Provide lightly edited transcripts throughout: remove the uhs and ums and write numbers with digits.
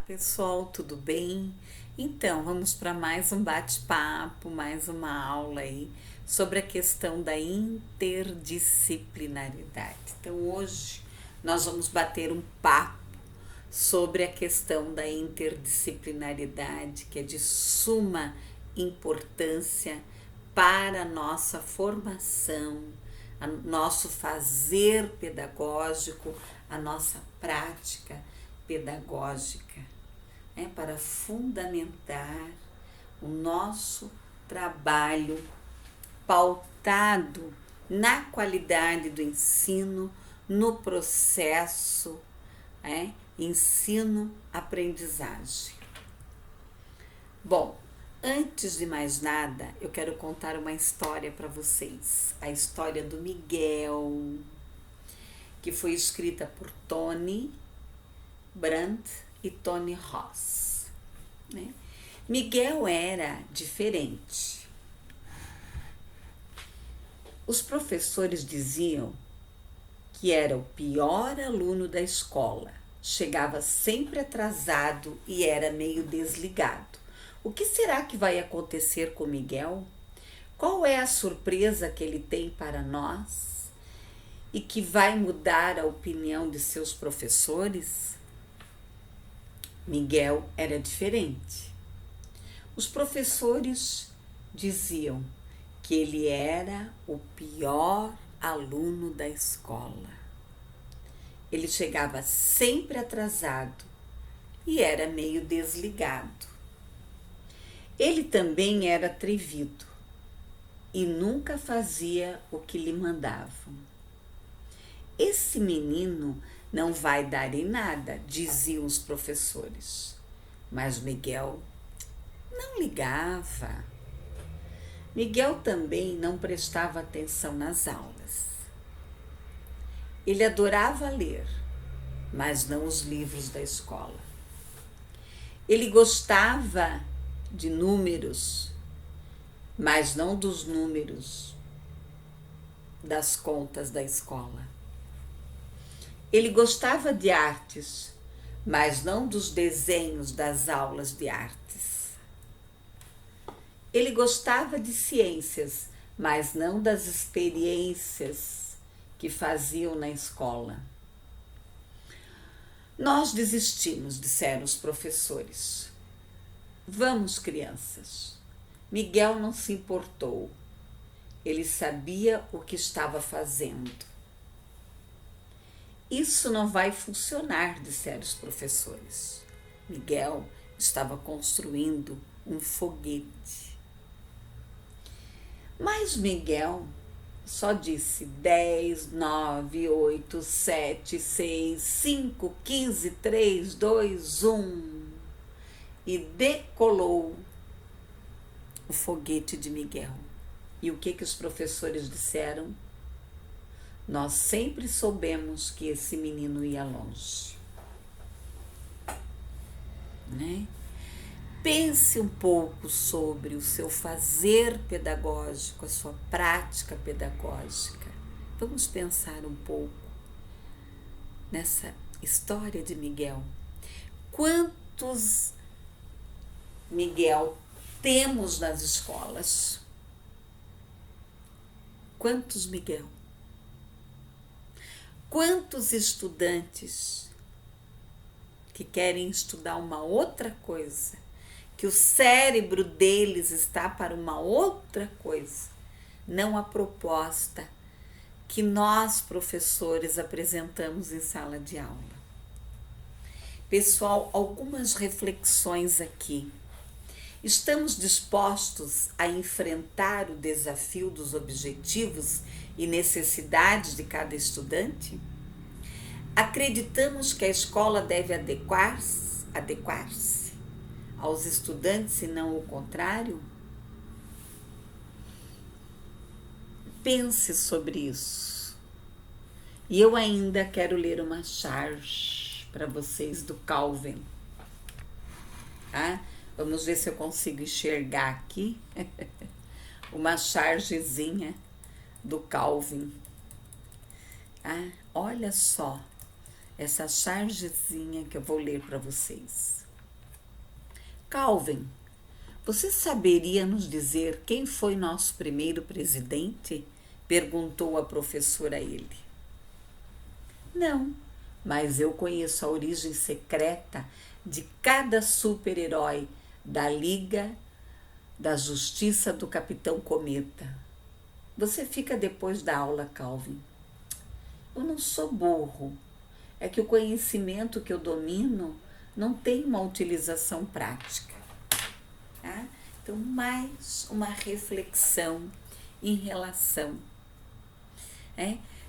Pessoal, tudo bem? Então, vamos para mais um bate-papo, mais uma aula aí sobre a questão da interdisciplinaridade. Então, hoje nós vamos bater um papo sobre a questão da interdisciplinaridade, que é de suma importância para a nossa formação, nosso fazer pedagógico, a nossa prática pedagógica, para fundamentar o nosso trabalho pautado na qualidade do ensino, no processo, ensino-aprendizagem. Bom, antes de mais nada, eu quero contar uma história para vocês. A história do Miguel, que foi escrita por Tony Brandt e Tony Ross. Miguel era diferente. Os professores diziam que era o pior aluno da escola. Chegava sempre atrasado e era meio desligado. O que será que vai acontecer com Miguel? Qual é a surpresa que ele tem para nós? E que vai mudar a opinião de seus professores? Miguel era diferente. Os professores diziam que ele era o pior aluno da escola. Ele chegava sempre atrasado e era meio desligado. Ele também era atrevido e nunca fazia o que lhe mandavam. Esse menino não vai dar em nada, diziam os professores. Mas Miguel não ligava. Miguel também não prestava atenção nas aulas. Ele adorava ler, mas não os livros da escola. Ele gostava de números, mas não dos números das contas da escola. Ele gostava de artes, mas não dos desenhos das aulas de artes. Ele gostava de ciências, mas não das experiências que faziam na escola. Nós desistimos, disseram os professores. Vamos, crianças. Miguel não se importou. Ele sabia o que estava fazendo. Isso não vai funcionar, disseram os professores. Miguel estava construindo um foguete. Mas Miguel só disse 10, 9, 8, 7, 6, 5, 15, 3, 2, 1 e decolou o foguete de Miguel. E o que os professores disseram? Nós sempre soubemos que esse menino ia longe. Pense um pouco sobre o seu fazer pedagógico, a sua prática pedagógica. Vamos pensar um pouco nessa história de Miguel. Quantos Miguel temos nas escolas? Quantos Miguel? Quantos estudantes que querem estudar uma outra coisa, que o cérebro deles está para uma outra coisa, não a proposta que nós, professores, apresentamos em sala de aula? Pessoal, algumas reflexões aqui. Estamos dispostos a enfrentar o desafio dos objetivos e necessidades de cada estudante? Acreditamos que a escola deve adequar-se aos estudantes e não o contrário? Pense sobre isso. E eu ainda quero ler uma charge para vocês do Calvin. Vamos ver se eu consigo enxergar aqui uma chargezinha do Calvin. Olha só essa chargezinha que eu vou ler para vocês. Calvin, você saberia nos dizer quem foi nosso primeiro presidente? Perguntou a professora a ele. Não, mas eu conheço a origem secreta de cada super-herói da Liga da Justiça do Capitão Cometa. Você fica depois da aula, Calvin. Eu não sou burro. É que o conhecimento que eu domino não tem uma utilização prática. Tá? Então, mais uma reflexão em relação.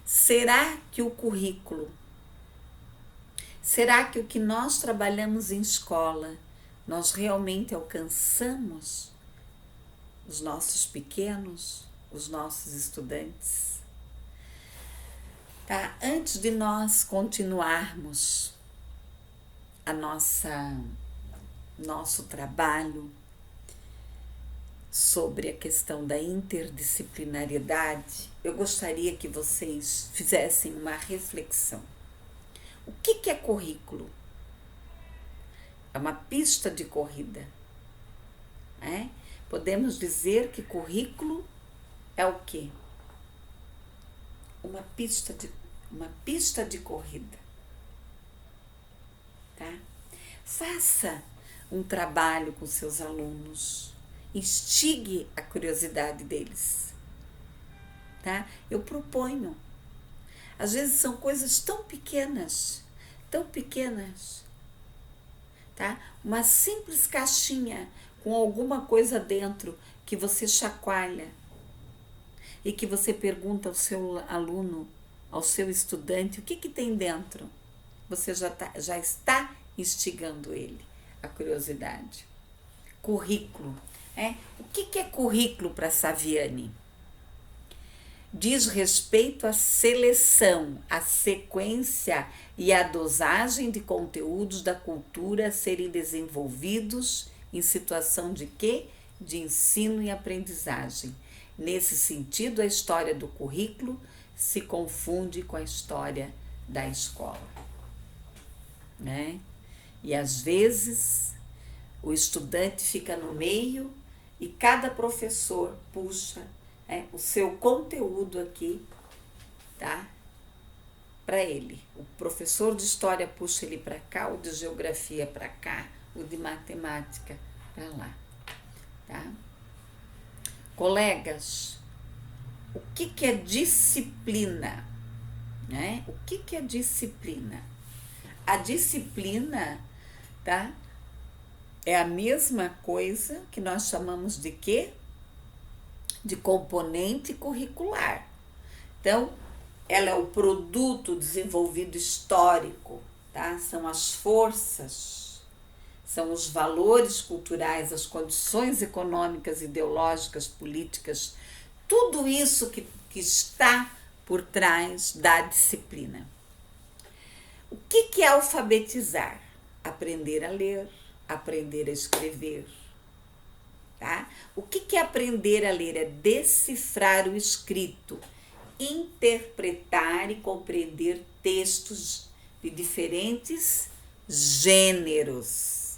Será que o currículo, será que o que nós trabalhamos em escola, nós realmente alcançamos os nossos pequenos, os nossos estudantes? Tá? Antes de nós continuarmos a nosso trabalho sobre a questão da interdisciplinariedade, eu gostaria que vocês fizessem uma reflexão. O que é currículo? É uma pista de corrida. Podemos dizer que currículo é o quê? Uma pista de corrida. Tá? Faça um trabalho com seus alunos. Instigue a curiosidade deles. Tá? Eu proponho. Às vezes são coisas tão pequenas. Tá? Uma simples caixinha com alguma coisa dentro que você chacoalha e que você pergunta ao seu aluno, ao seu estudante, o que tem dentro? Você já está instigando ele, a curiosidade. Currículo. O que é currículo para Saviani? Diz respeito à seleção, à sequência e à dosagem de conteúdos da cultura a serem desenvolvidos em situação de quê? De ensino e aprendizagem. Nesse sentido, a história do currículo se confunde com a história da escola. E às vezes o estudante fica no meio e cada professor puxa o seu conteúdo aqui, tá? Para ele. O professor de história puxa ele para cá, o de geografia para cá, o de matemática para lá, tá? Colegas, o que é disciplina? O que é disciplina? A disciplina, tá? É a mesma coisa que nós chamamos de quê? De componente curricular. Então, ela é o produto desenvolvido histórico, tá? São as forças, são os valores culturais, as condições econômicas, ideológicas, políticas, tudo isso que está por trás da disciplina. O que é alfabetizar? Aprender a ler, aprender a escrever. Tá? O que é aprender a ler? É decifrar o escrito, interpretar e compreender textos de diferentes gêneros.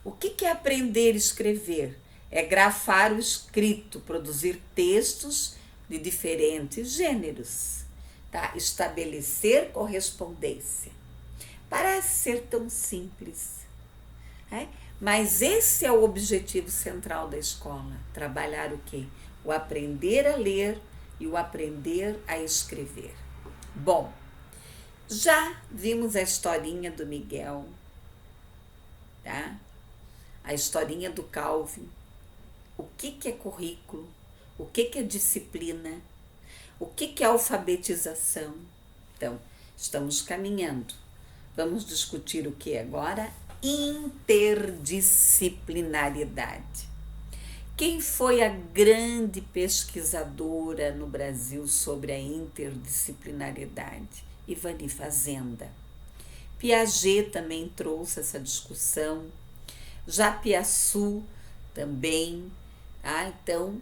O que é aprender a escrever? É grafar o escrito, produzir textos de diferentes gêneros. Tá? Estabelecer correspondência. Parece ser tão simples. Mas esse é o objetivo central da escola. Trabalhar o quê? O aprender a ler e o aprender a escrever. Bom, já vimos a historinha do Miguel, tá? A historinha do Calvin. O que é currículo? O que é disciplina? O que é alfabetização? Então, estamos caminhando. Vamos discutir o que agora? Interdisciplinaridade. Quem foi a grande pesquisadora no Brasil sobre a interdisciplinaridade? Ivani Fazenda. Piaget também trouxe essa discussão. Japiaçu também. Então,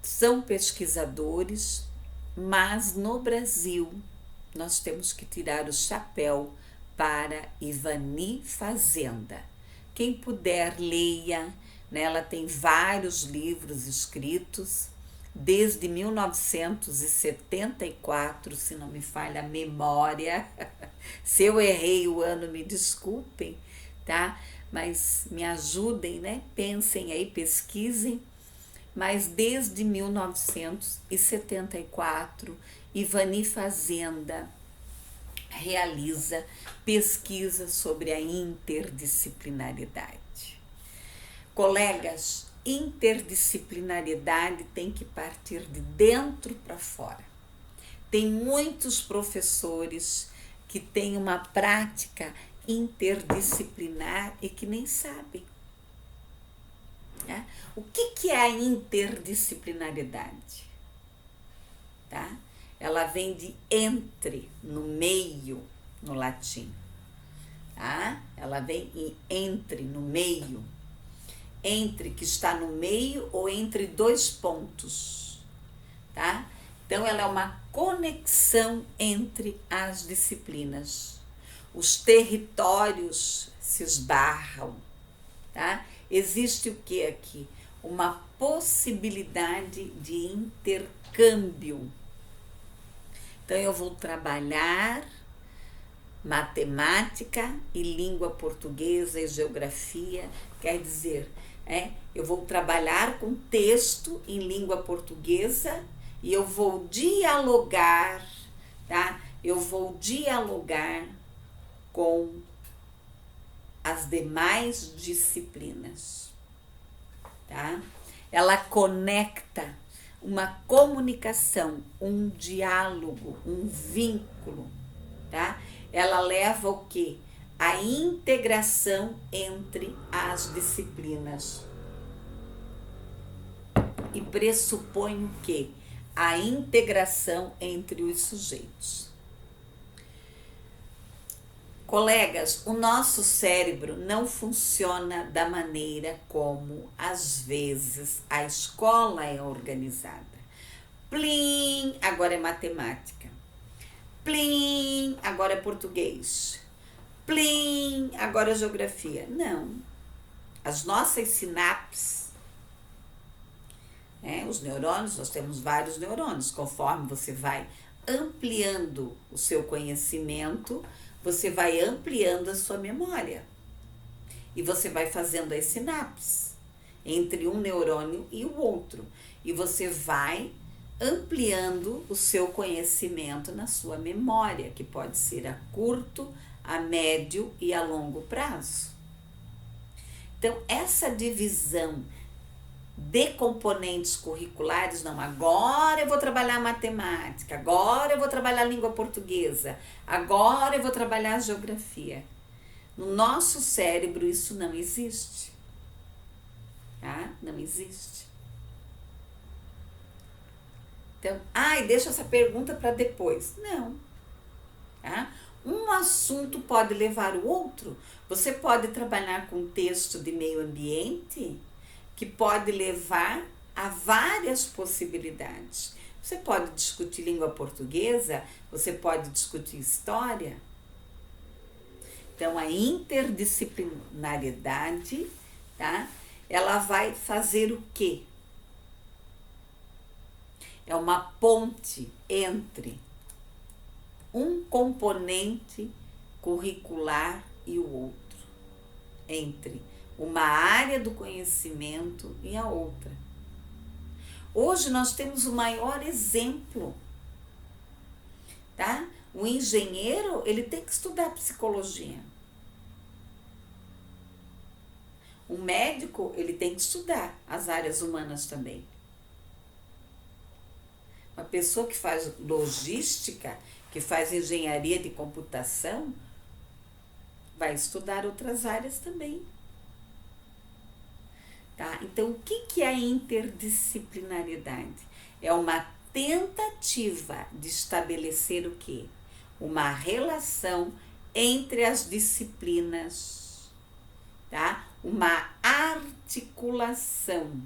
são pesquisadores, mas no Brasil nós temos que tirar o chapéu para Ivani Fazenda. Quem puder, leia, né? Ela tem vários livros escritos, desde 1974, se não me falha a memória. Se eu errei o ano, me desculpem, tá? Mas me ajudem, né? Pensem aí, pesquisem. Mas desde 1974, Ivani Fazenda realiza pesquisa sobre a interdisciplinaridade. Colegas, interdisciplinaridade tem que partir de dentro para fora. Tem muitos professores que têm uma prática interdisciplinar e que nem sabem. Né? O que é a interdisciplinaridade? Tá? Ela vem de entre, no meio, no latim. Tá? Ela vem em entre, no meio. Entre, que está no meio ou entre dois pontos. Tá? Então, ela é uma conexão entre as disciplinas. Os territórios se esbarram. Tá? Existe o que aqui? Uma possibilidade de intercâmbio. Então, eu vou trabalhar matemática e língua portuguesa e geografia, quer dizer, eu vou trabalhar com texto em língua portuguesa e eu vou dialogar, tá? Eu vou dialogar com as demais disciplinas, tá? Ela conecta uma comunicação, um diálogo, um vínculo, tá? Ela leva o quê? A integração entre as disciplinas. E pressupõe o quê? A integração entre os sujeitos. Colegas, o nosso cérebro não funciona da maneira como, às vezes, a escola é organizada. Plim, agora é matemática. Plim, agora é português. Plim, agora é geografia. Não. As nossas sinapses, os neurônios, nós temos vários neurônios. Conforme você vai ampliando o seu conhecimento, você vai ampliando a sua memória. E você vai fazendo as sinapses entre um neurônio e o outro. E você vai ampliando o seu conhecimento na sua memória, que pode ser a curto, a médio e a longo prazo. Então, essa divisão de componentes curriculares, não, agora eu vou trabalhar matemática, agora eu vou trabalhar língua portuguesa, agora eu vou trabalhar geografia. No nosso cérebro isso não existe, tá? Não existe. Então, deixa essa pergunta para depois. Não, tá? Um assunto pode levar o outro. Você pode trabalhar com texto de meio ambiente, que pode levar a várias possibilidades. Você pode discutir língua portuguesa, você pode discutir história. Então, a interdisciplinaridade, tá? Ela vai fazer o quê? É uma ponte entre um componente curricular e o outro, entre uma área do conhecimento e a outra. Hoje nós temos o maior exemplo, tá? O engenheiro, ele tem que estudar psicologia. O médico, ele tem que estudar as áreas humanas também. Uma pessoa que faz logística, que faz engenharia de computação, vai estudar outras áreas também. Tá? Então, o que é a interdisciplinaridade? É uma tentativa de estabelecer o quê? Uma relação entre as disciplinas, tá? Uma articulação,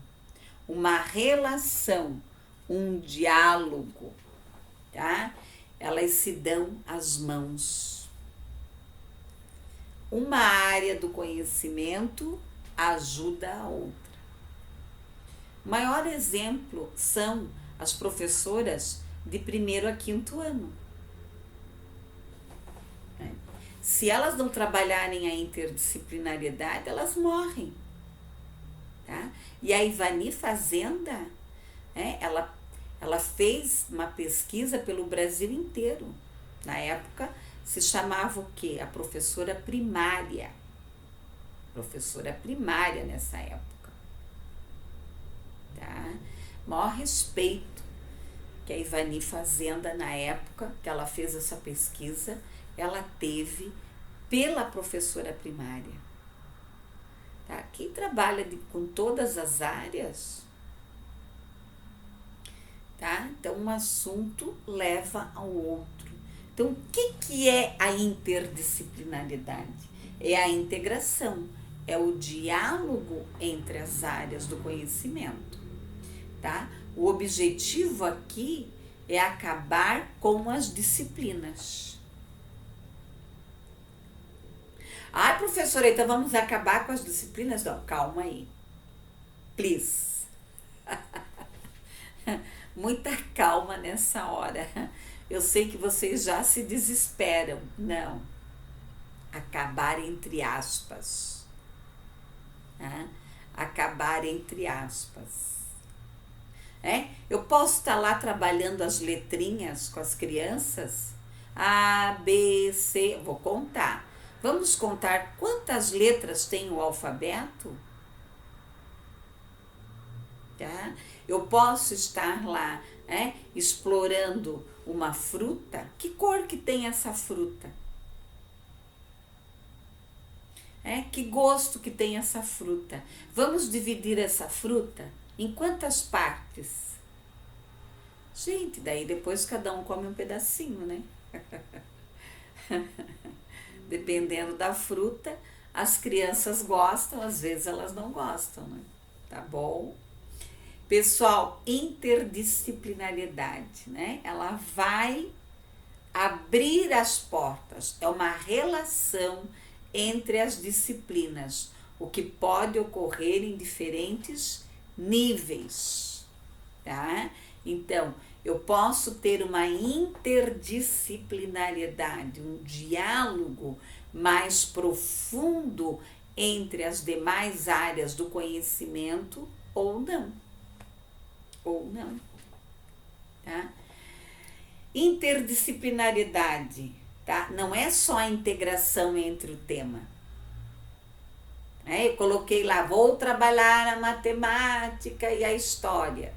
uma relação, um diálogo, tá? Elas se dão as mãos. uma área do conhecimento ajuda a outra. O maior exemplo são as professoras de 1º a 5º ano. Se elas não trabalharem a interdisciplinariedade, elas morrem. Tá? E a Ivani Fazenda, ela fez uma pesquisa pelo Brasil inteiro. Na época se chamava o quê? A professora primária. Professora primária nessa época. Tá? Maior respeito que a Ivani Fazenda, na época que ela fez essa pesquisa, ela teve pela professora primária. Tá? Quem trabalha com todas as áreas, tá? Então um assunto leva ao outro. Então o que é a interdisciplinaridade? É a integração, é o diálogo entre as áreas do conhecimento, tá? O objetivo aqui é acabar com as disciplinas. Ai, professora, então vamos acabar com as disciplinas? Não, calma aí. Please. Muita calma nessa hora. Eu sei que vocês já se desesperam. Não. Acabar entre aspas. Acabar entre aspas. Eu posso estar lá trabalhando as letrinhas com as crianças? A, B, C. Vou contar. Vamos contar quantas letras tem o alfabeto? Tá? Eu posso estar lá explorando uma fruta. Que cor que tem essa fruta? Que gosto que tem essa fruta? Vamos dividir essa fruta em quantas partes? Gente, daí depois cada um come um pedacinho, né? Dependendo da fruta, as crianças gostam, às vezes elas não gostam, né? Tá bom? Pessoal, interdisciplinariedade, né? Ela vai abrir as portas, é uma relação entre as disciplinas, o que pode ocorrer em diferentes níveis, tá? Então, eu posso ter uma interdisciplinariedade, um diálogo mais profundo entre as demais áreas do conhecimento ou não. Ou não. Tá? Interdisciplinariedade, tá? Não é só a integração entre o tema. Eu coloquei lá, vou trabalhar a matemática e a história.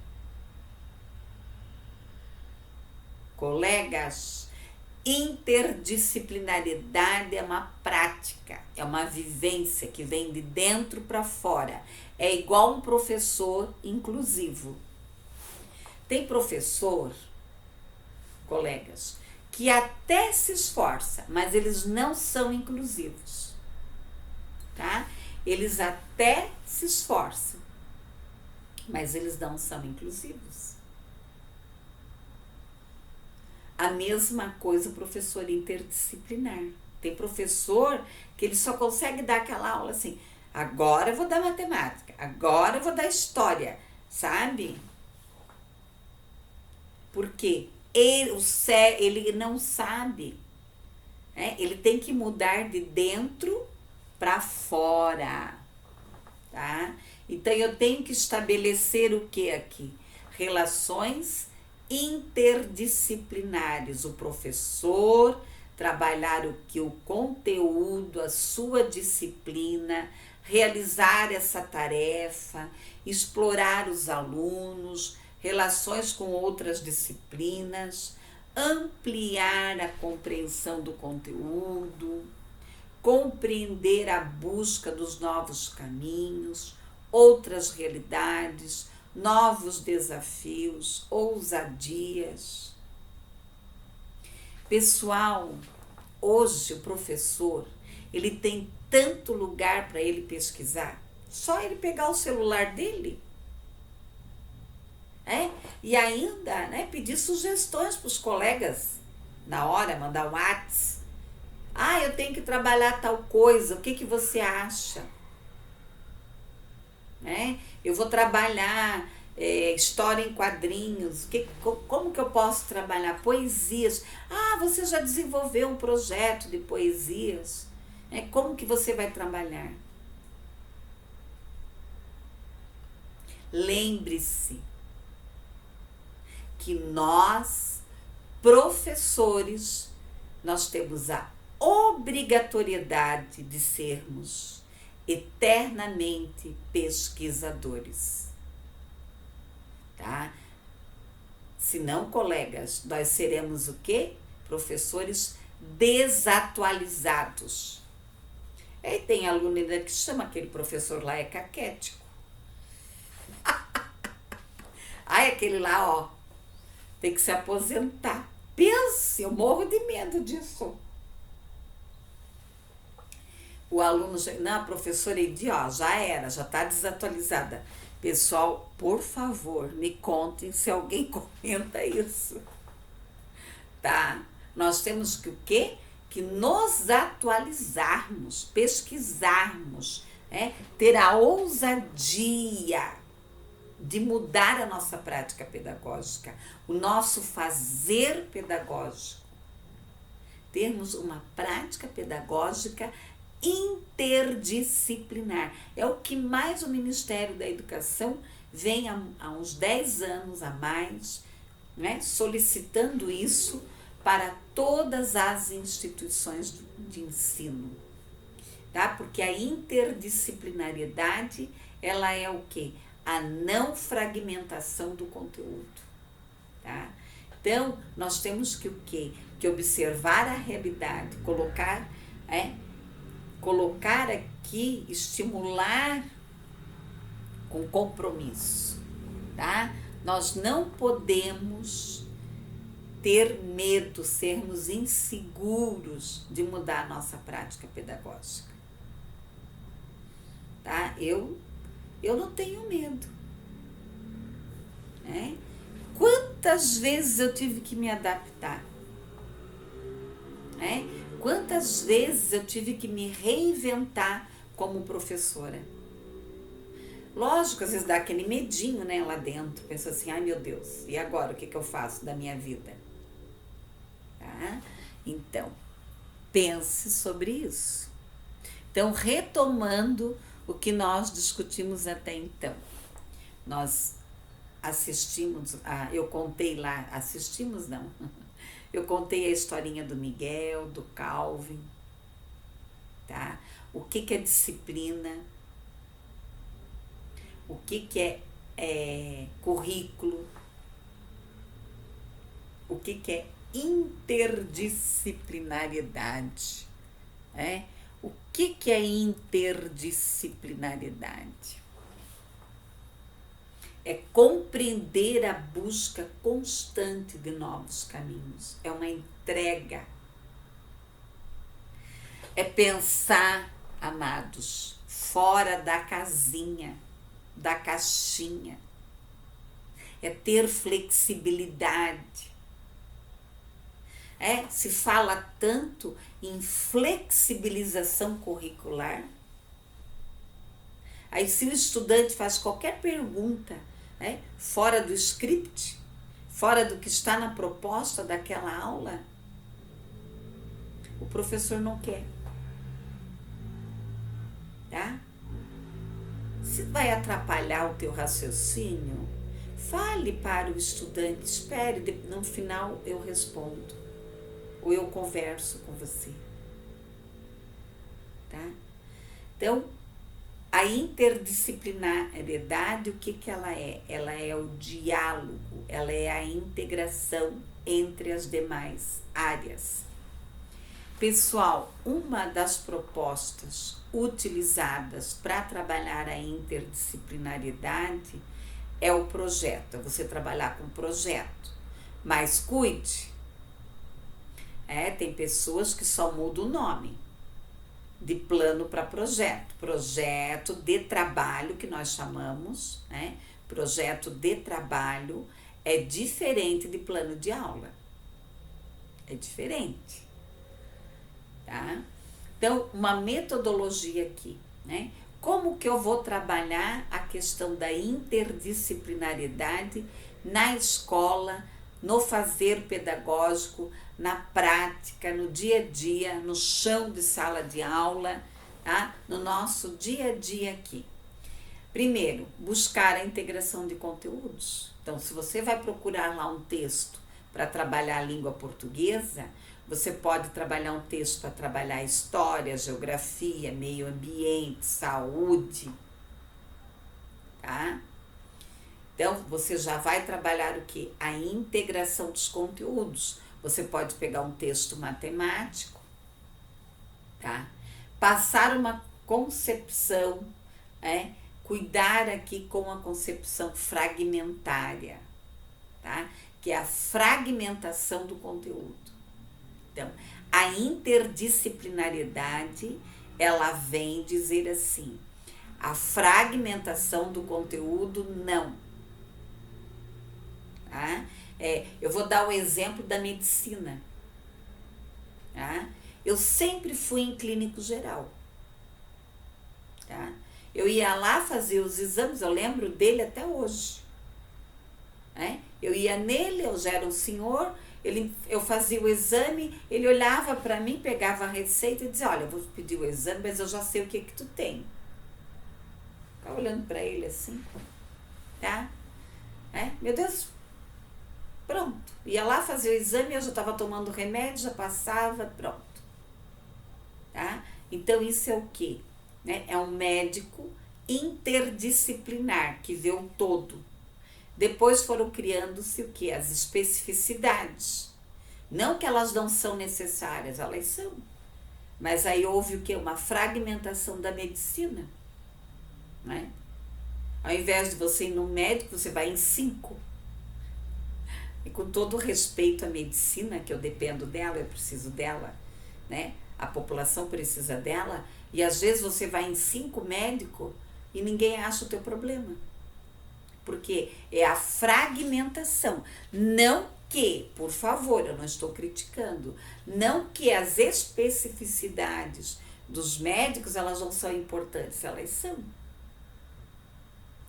Colegas, interdisciplinariedade é uma prática, é uma vivência que vem de dentro para fora. É igual um professor inclusivo. Tem professor, colegas, que até se esforça, mas eles não são inclusivos, tá? Eles até se esforçam, mas eles não são inclusivos. A mesma coisa o professor interdisciplinar. Tem professor que ele só consegue dar aquela aula assim, agora eu vou dar matemática, agora eu vou dar história, sabe? Porque ele não sabe, ele tem que mudar de dentro para fora, tá? Então eu tenho que estabelecer o que aqui? Relações interdisciplinares, o professor trabalhar o conteúdo, a sua disciplina, realizar essa tarefa, explorar os alunos, relações com outras disciplinas, ampliar a compreensão do conteúdo, compreender a busca dos novos caminhos, outras realidades, novos desafios, ousadias. Pessoal, hoje o professor, ele tem tanto lugar para ele pesquisar, só ele pegar o celular dele, e ainda, pedir sugestões para os colegas, na hora, mandar um WhatsApp, Ah, eu tenho que trabalhar tal coisa, o que que você acha? Né? Eu vou trabalhar história em quadrinhos, como que eu posso trabalhar? Poesias. Ah, você já desenvolveu um projeto de poesias. Como que você vai trabalhar? Lembre-se que nós, professores, nós temos a obrigatoriedade de sermos eternamente pesquisadores, tá? Se não, colegas, nós seremos o quê? Professores desatualizados. Aí tem aluno ainda que chama aquele professor lá, é caquético. Ai, aquele lá, ó, tem que se aposentar. Pense, eu morro de medo disso. O aluno, não, a professora Edi, ó, já era, já está desatualizada. Pessoal, por favor, me contem se alguém comenta isso. Tá? Nós temos que o quê? Que nos atualizarmos, pesquisarmos, ter a ousadia de mudar a nossa prática pedagógica, o nosso fazer pedagógico. Termos uma prática pedagógica interdisciplinar. É o que mais o Ministério da Educação vem há uns 10 anos a mais, solicitando isso para todas as instituições de ensino. Tá? Porque a interdisciplinariedade, ela é o quê? A não fragmentação do conteúdo. Tá? Então, nós temos que o quê? Que observar a realidade, colocar aqui, estimular com compromisso, tá? Nós não podemos ter medo, sermos inseguros de mudar a nossa prática pedagógica, tá? Eu não tenho medo, né? Quantas vezes eu tive que me adaptar, né? Quantas vezes eu tive que me reinventar como professora. Lógico, às vezes dá aquele medinho, né, lá dentro. Pensa assim, ai meu Deus, e agora o que eu faço da minha vida? Tá? Então, pense sobre isso. Então, retomando o que nós discutimos até então. Nós assistimos, eu contei lá, assistimos não, eu contei a historinha do Miguel, do Calvin, tá? O que é disciplina, o que é currículo, o que é interdisciplinariedade, O que é interdisciplinariedade? É compreender a busca constante de novos caminhos. É uma entrega. É pensar, amados, fora da casinha, da caixinha. É ter flexibilidade. Se fala tanto em flexibilização curricular. Aí se o estudante faz qualquer pergunta, fora do script, fora do que está na proposta daquela aula, o professor não quer. Tá? Se vai atrapalhar o teu raciocínio, fale para o estudante, espere, no final eu respondo, ou eu converso com você. Tá? Então, a interdisciplinariedade, o que ela é? Ela é o diálogo, ela é a integração entre as demais áreas. Pessoal, uma das propostas utilizadas para trabalhar a interdisciplinariedade é o projeto, é você trabalhar com projeto. Mas cuide, tem pessoas que só mudam o nome. De plano para projeto. Projeto de trabalho, que nós chamamos, Projeto de trabalho é diferente de plano de aula. É diferente. Tá? tá? Então, uma metodologia aqui, né? Como que eu vou trabalhar a questão da interdisciplinariedade na escola, no fazer pedagógico, na prática, no dia a dia, no chão de sala de aula, tá? No nosso dia a dia aqui. Primeiro, buscar a integração de conteúdos. Então, se você vai procurar lá um texto para trabalhar a língua portuguesa, você pode trabalhar um texto para trabalhar história, geografia, meio ambiente, saúde, tá? Então, você já vai trabalhar o quê? A integração dos conteúdos. Você pode pegar um texto matemático, tá? Passar uma concepção, né? Cuidar aqui com a concepção fragmentária, tá? Que é a fragmentação do conteúdo. Então, a interdisciplinariedade, ela vem dizer assim, a fragmentação do conteúdo não. Tá? Eu vou dar o exemplo da medicina. Tá? Eu sempre fui em clínico geral. Tá? Eu ia lá fazer os exames, eu lembro dele até hoje. Né? Eu ia nele, eu já era um senhor, eu fazia o exame, ele olhava para mim, pegava a receita e dizia, olha, eu vou pedir o exame, mas eu já sei o que tu tem. Ficava olhando para ele assim, tá? Meu Deus, pronto. Ia lá fazer o exame, eu já estava tomando remédio, já passava, pronto. Tá? Então isso é o quê? Né? É um médico interdisciplinar, que vê o todo. Depois foram criando-se o quê? As especificidades. Não que elas não são necessárias, elas são. Mas aí houve o quê? Uma fragmentação da medicina. Né? Ao invés de você ir num médico, você vai em 5. E com todo respeito à medicina, que eu dependo dela, eu preciso dela, né? A população precisa dela, e às vezes você vai em 5 médicos e ninguém acha o teu problema. Porque é a fragmentação. Não que, por favor, eu não estou criticando, não que as especificidades dos médicos, elas não são importantes, elas são.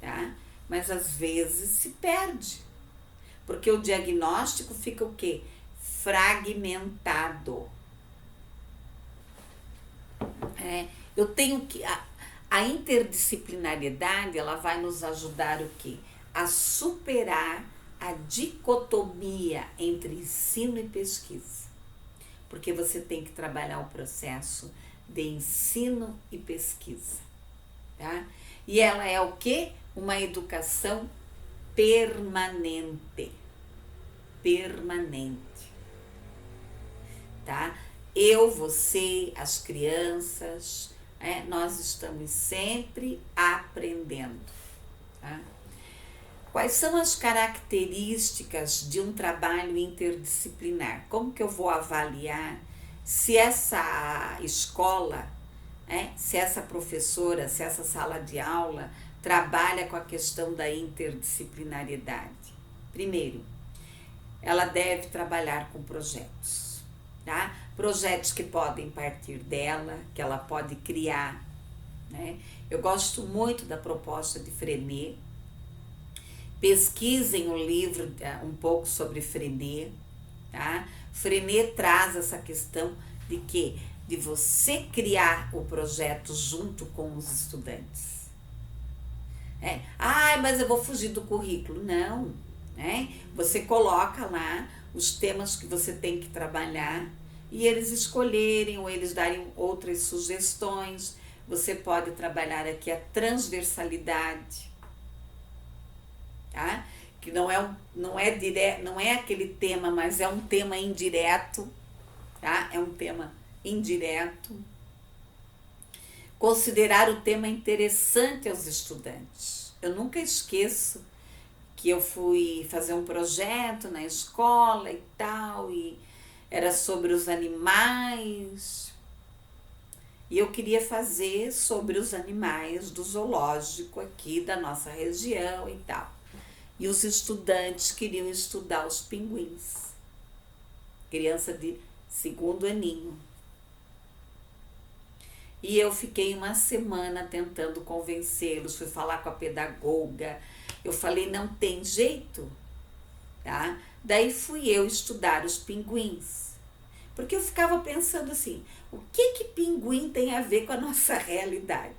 Tá? Mas às vezes se perde. Porque o diagnóstico fica o quê? Fragmentado. Eu tenho que... A interdisciplinariedade, ela vai nos ajudar o quê? A superar a dicotomia entre ensino e pesquisa. Porque você tem que trabalhar o processo de ensino e pesquisa. Tá? E ela é o quê? Uma educação permanente. Permanente. Tá? Eu, você, as crianças, nós estamos sempre aprendendo. Tá? Quais são as características de um trabalho interdisciplinar? Como que eu vou avaliar se essa escola, se essa professora, se essa sala de aula trabalha com a questão da interdisciplinariedade? Primeiro, ela deve trabalhar com projetos, tá? Projetos que podem partir dela, que ela pode criar, né? Eu gosto muito da proposta de Freinet. Pesquisem o livro um pouco sobre Freinet, tá? Freinet traz essa questão de quê? De você criar o projeto junto com os estudantes. Mas eu vou fugir do currículo. Não, né? Você coloca lá os temas que você tem que trabalhar e eles escolherem ou eles darem outras sugestões. Você pode trabalhar aqui a transversalidade, tá? Que não é aquele tema, mas é um tema indireto, tá? É um tema indireto. Considerar o tema interessante aos estudantes. Eu nunca esqueço que eu fui fazer um projeto na escola e tal, e era sobre os animais, e eu queria fazer sobre os animais do zoológico aqui da nossa região e tal. E os estudantes queriam estudar os pinguins. Criança de 2º aninho. E eu fiquei uma semana tentando convencê-los, fui falar com a pedagoga, eu falei, não tem jeito, tá? Daí fui eu estudar os pinguins, porque eu ficava pensando assim, o que pinguim tem a ver com a nossa realidade?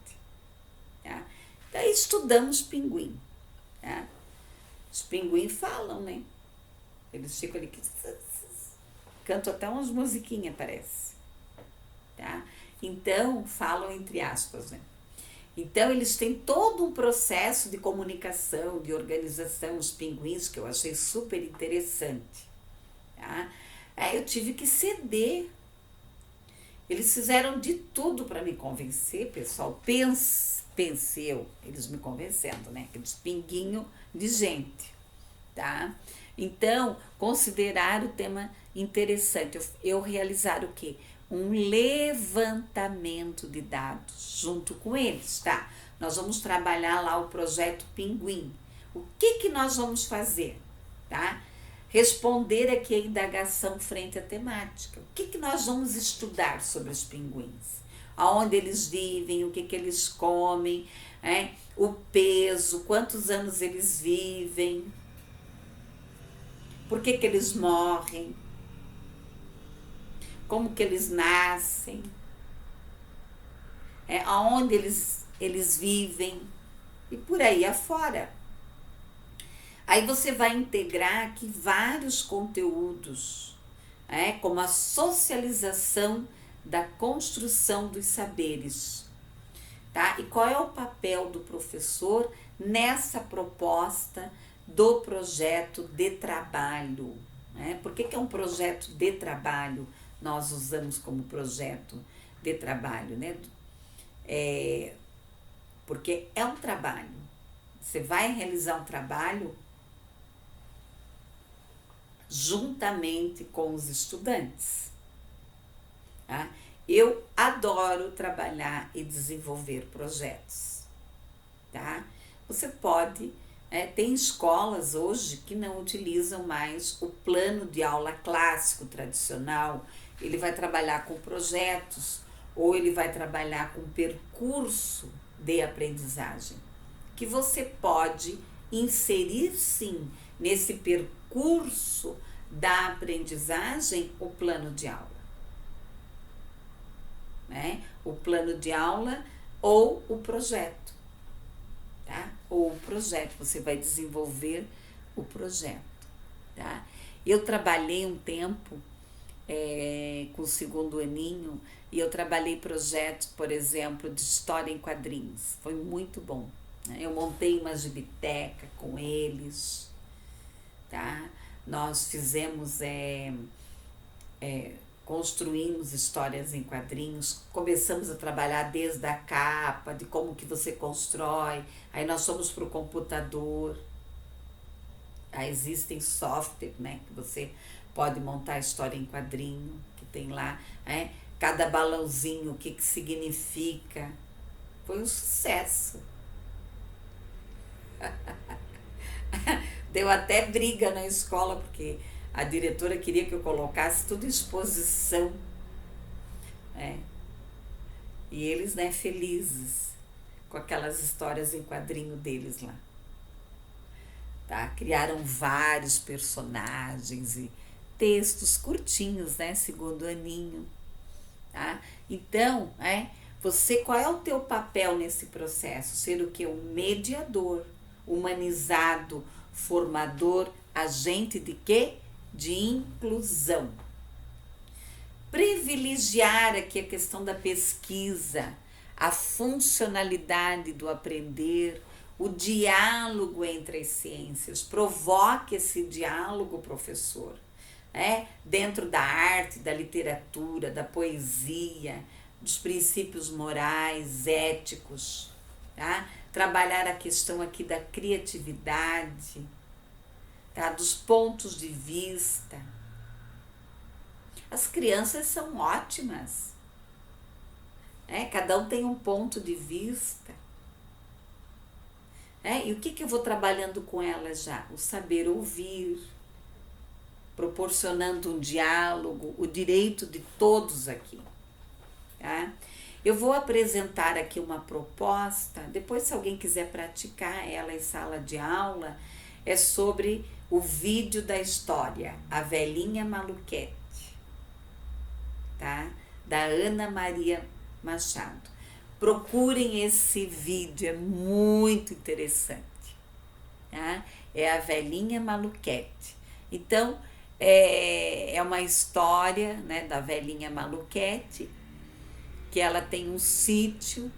Tá? Daí estudamos pinguim, tá? Os pinguins falam, né? Eles ficam ali, cantam até umas musiquinhas, parece, tá? Então, falam entre aspas, né? Então, eles têm todo um processo de comunicação, de organização, os pinguins, que eu achei super interessante, tá? Aí eu tive que ceder. Eles fizeram de tudo para me convencer, pessoal. Penseu, eles me convencendo, né? Aqueles pinguinho de gente, tá? Então, considerar o tema interessante. Eu realizar o quê? Um levantamento de dados junto com eles, tá? Nós vamos trabalhar lá o projeto Pinguim. O que nós vamos fazer, tá? Responder aqui a indagação frente à temática. O que nós vamos estudar sobre os pinguins? Aonde eles vivem, o que eles comem, o peso, quantos anos eles vivem, por que eles morrem, como que eles nascem, aonde eles vivem e por aí afora. Aí você vai integrar aqui vários conteúdos, como a socialização da construção dos saberes, tá? E qual é o papel do professor nessa proposta do projeto de trabalho, né? Por que é um projeto de trabalho? Nós usamos como projeto de trabalho, né? Porque é um trabalho. Você vai realizar um trabalho juntamente com os estudantes, tá? Eu adoro trabalhar e desenvolver projetos, tá? Você pode, tem escolas hoje que não utilizam mais o plano de aula clássico tradicional, ele vai trabalhar com projetos ou ele vai trabalhar com percurso de aprendizagem, que você pode inserir sim nesse percurso da aprendizagem o plano de aula, né? O plano de aula ou o projeto, tá? Ou o projeto, você vai desenvolver o projeto, tá? Eu trabalhei um tempo com o segundo aninho e eu trabalhei projetos, por exemplo, de história em quadrinhos, foi muito bom, né? Eu montei uma gibiteca com eles, tá? Nós fizemos, construímos histórias em quadrinhos, começamos a trabalhar desde a capa, de como que você constrói, aí nós fomos para o computador, aí existem software, né, que você pode montar a história em quadrinho, que tem lá, cada balãozinho, o que significa, foi um sucesso. Deu até briga na escola, porque a diretora queria que eu colocasse tudo em exposição. E eles, né, felizes com aquelas histórias em quadrinho deles lá. Tá? Criaram vários personagens e textos curtinhos, né, segundo aninho. Tá? Então, você, qual é o teu papel nesse processo? Ser o que? Um mediador, humanizado, formador, agente de quê? De inclusão. Privilegiar aqui a questão da pesquisa, a funcionalidade do aprender, o diálogo entre as ciências. Provoque esse diálogo, professor, dentro da arte, da literatura, da poesia, dos princípios morais, éticos, tá? Trabalhar a questão aqui da criatividade, tá? Dos pontos de vista. As crianças são ótimas, cada um tem um ponto de vista. E o que eu vou trabalhando com elas já? O saber ouvir, proporcionando um diálogo, o direito de todos aqui. Tá? Eu vou apresentar aqui uma proposta, depois se alguém quiser praticar ela em sala de aula, é sobre o vídeo da história, A Velhinha Maluquete, tá? Da Ana Maria Machado. Procurem esse vídeo, é muito interessante, tá? É A Velhinha Maluquete. Então, é uma história, né, da velhinha Maluquete, que ela tem um sítio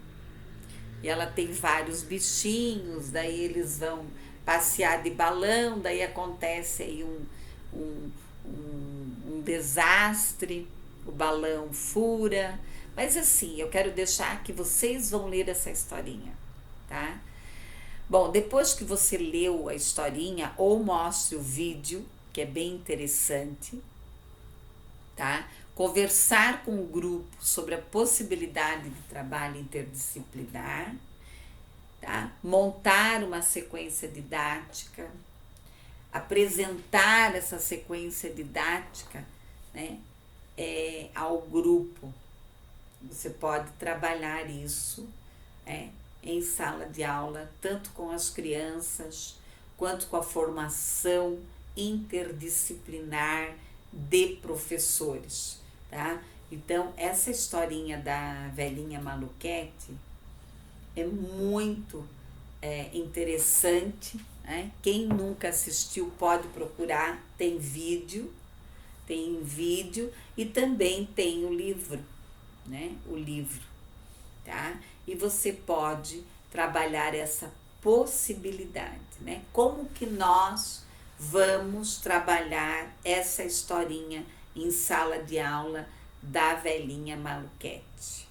e ela tem vários bichinhos, daí eles vão passear de balão, daí acontece aí um, um desastre, o balão fura, mas assim, eu quero deixar que vocês vão ler essa historinha, tá? Bom, depois que você leu a historinha, ou mostre o vídeo, que é bem interessante, tá? Conversar com o grupo sobre a possibilidade de trabalho interdisciplinar, tá? Montar uma sequência didática, apresentar essa sequência didática, né, ao grupo. Você pode trabalhar isso, em sala de aula, tanto com as crianças, quanto com a formação interdisciplinar de professores, tá? Então, essa historinha da velhinha Maluquete é muito interessante, né? Quem nunca assistiu pode procurar, tem vídeo e também tem o livro, né? O livro, tá? E você pode trabalhar essa possibilidade, né? Como que nós vamos trabalhar essa historinha em sala de aula da velhinha Maluquete?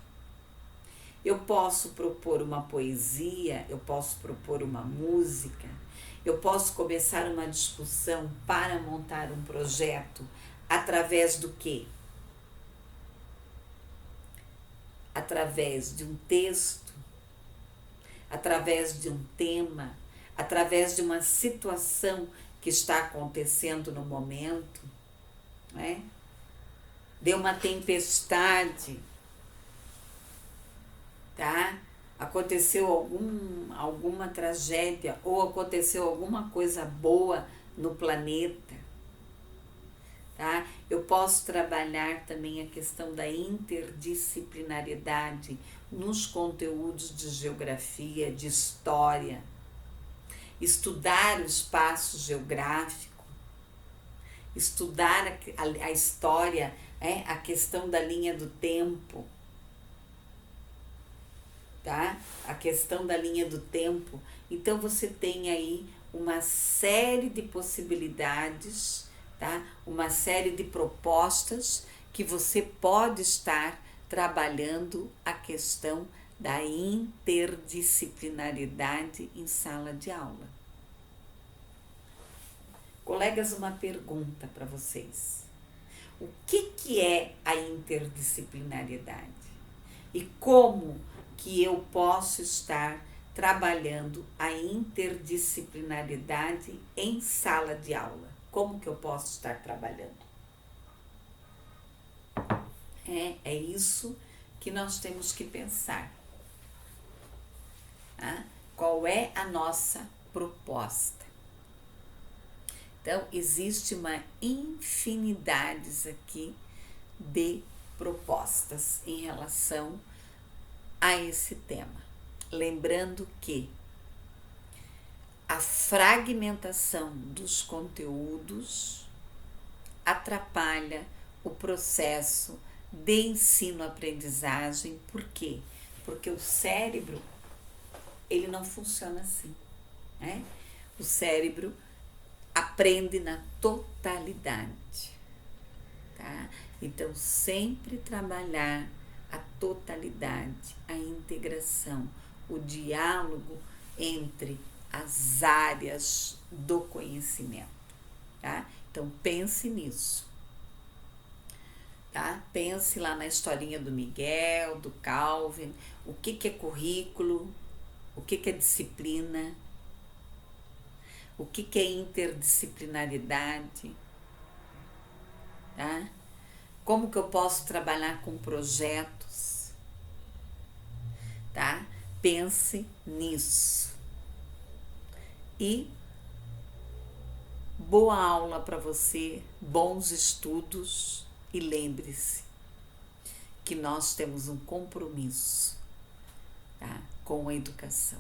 Eu posso propor uma poesia, eu posso propor uma música, eu posso começar uma discussão para montar um projeto através do quê? Através de um texto, através de um tema, através de uma situação que está acontecendo no momento, né? Deu uma tempestade, tá? Aconteceu alguma tragédia ou aconteceu alguma coisa boa no planeta, tá? Eu posso trabalhar também a questão da interdisciplinariedade nos conteúdos de geografia, de história, estudar o espaço geográfico, estudar a história, a questão da linha do tempo, tá? A questão da linha do tempo. Então, você tem aí uma série de possibilidades, tá? Uma série de propostas que você pode estar trabalhando a questão da interdisciplinaridade em sala de aula. Colegas, uma pergunta para vocês. O que é a interdisciplinariedade? E como que eu posso estar trabalhando a interdisciplinaridade em sala de aula? Como que eu posso estar trabalhando? É isso que nós temos que pensar. Tá? Qual é a nossa proposta? Então, existe uma infinidade aqui de propostas em relação a esse tema. Lembrando que a fragmentação dos conteúdos atrapalha o processo de ensino-aprendizagem. Por quê? Porque o cérebro, ele não funciona assim, né? O cérebro aprende na totalidade, tá? Então, sempre trabalhar a totalidade, a integração, o diálogo entre as áreas do conhecimento, tá? Então, pense nisso, tá? Pense lá na historinha do Miguel, do Calvin, o que é currículo, o que é disciplina, o que é interdisciplinaridade, tá? Como que eu posso trabalhar com projetos, pense nisso. E boa aula para você, bons estudos, e lembre-se que nós temos um compromisso, tá, com a educação.